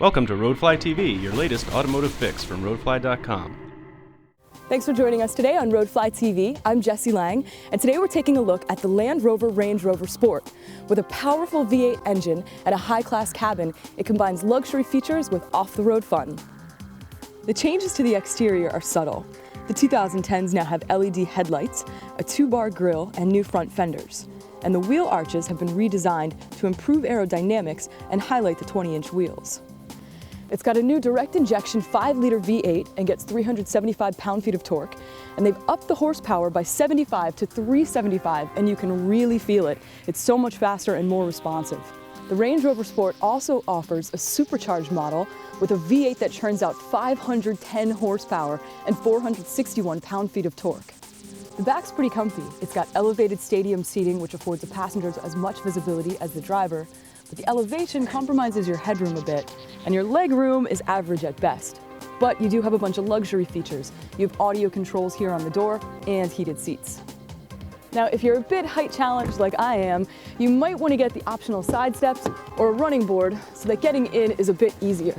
Welcome to RoadflyTV, your latest automotive fix from RoadflyTV.com. Thanks for joining us today on RoadflyTV. I'm Jessi Lang, and today we're taking a look at the Land Rover Range Rover Sport. With a powerful V8 engine and a high-class cabin, it combines luxury features with off-the-road fun. The changes to the exterior are subtle. The 2010s now have LED headlights, a 2-bar grille, and new front fenders. And the wheel arches have been redesigned to improve aerodynamics and highlight the 20-inch wheels. It's got a new direct injection 5-liter V8 and gets 375 pound-feet of torque. And they've upped the horsepower by 75 to 375, and you can really feel it. It's so much faster and more responsive. The Range Rover Sport also offers a supercharged model with a V8 that churns out 510 horsepower and 461 pound-feet of torque. The back's pretty comfy. It's got elevated stadium seating, which affords the passengers as much visibility as the driver. But the elevation compromises your headroom a bit, and your leg room is average at best. But you do have a bunch of luxury features. You have audio controls here on the door and heated seats. Now, if you're a bit height challenged like I am, you might want to get the optional side steps or a running board so that getting in is a bit easier.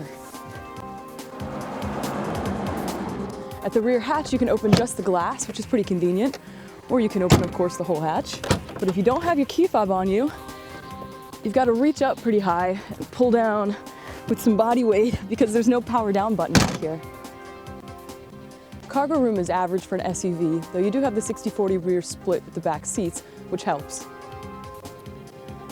At the rear hatch, you can open just the glass, which is pretty convenient, or you can open, of course, the whole hatch. But if you don't have your key fob on you, you've got to reach up pretty high and pull down with some body weight because there's no power down button back here. Cargo room is average for an SUV, though you do have the 60-40 rear split with the back seats, which helps.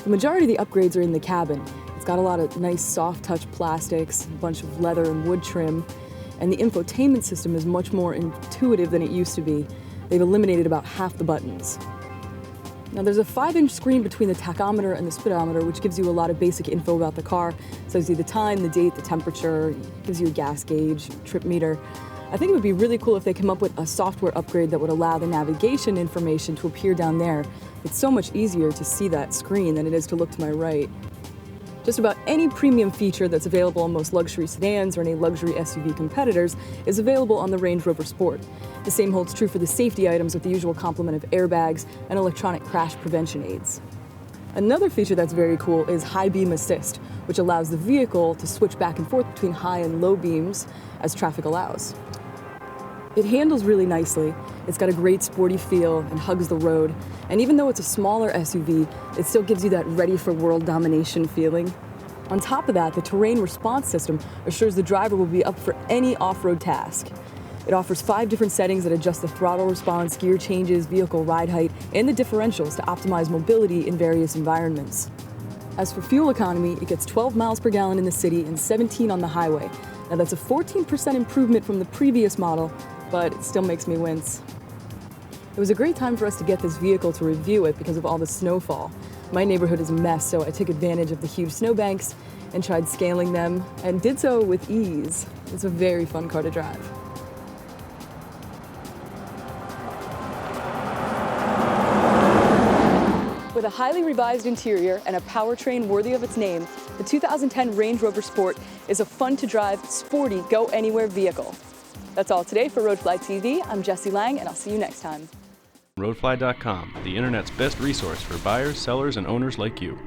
The majority of the upgrades are in the cabin. It's got a lot of nice soft touch plastics, a bunch of leather and wood trim, and the infotainment system is much more intuitive than it used to be. They've eliminated about half the buttons. Now there's a 5-inch screen between the tachometer and the speedometer, which gives you a lot of basic info about the car. So you see the time, the date, the temperature, gives you a gas gauge, trip meter. I think it would be really cool if they came up with a software upgrade that would allow the navigation information to appear down there. It's so much easier to see that screen than it is to look to my right. Just about any premium feature that's available on most luxury sedans or any luxury SUV competitors is available on the Range Rover Sport. The same holds true for the safety items with the usual complement of airbags and electronic crash prevention aids. Another feature that's very cool is high beam assist, which allows the vehicle to switch back and forth between high and low beams as traffic allows. It handles really nicely. It's got a great sporty feel and hugs the road. And even though it's a smaller SUV, it still gives you that ready for world domination feeling. On top of that, the terrain response system assures the driver will be up for any off-road task. It offers 5 different settings that adjust the throttle response, gear changes, vehicle ride height, and the differentials to optimize mobility in various environments. As for fuel economy, it gets 12 miles per gallon in the city and 17 on the highway. Now that's a 14% improvement from the previous model, but it still makes me wince. It was a great time for us to get this vehicle to review it because of all the snowfall. My neighborhood is a mess, so I took advantage of the huge snowbanks and tried scaling them, and did so with ease. It's a very fun car to drive. With a highly revised interior and a powertrain worthy of its name, the 2010 Range Rover Sport is a fun-to-drive, sporty, go-anywhere vehicle. That's all today for RoadflyTV. I'm Jessi Lang, and I'll see you next time. RoadflyTV.com, the internet's best resource for buyers, sellers, and owners like you.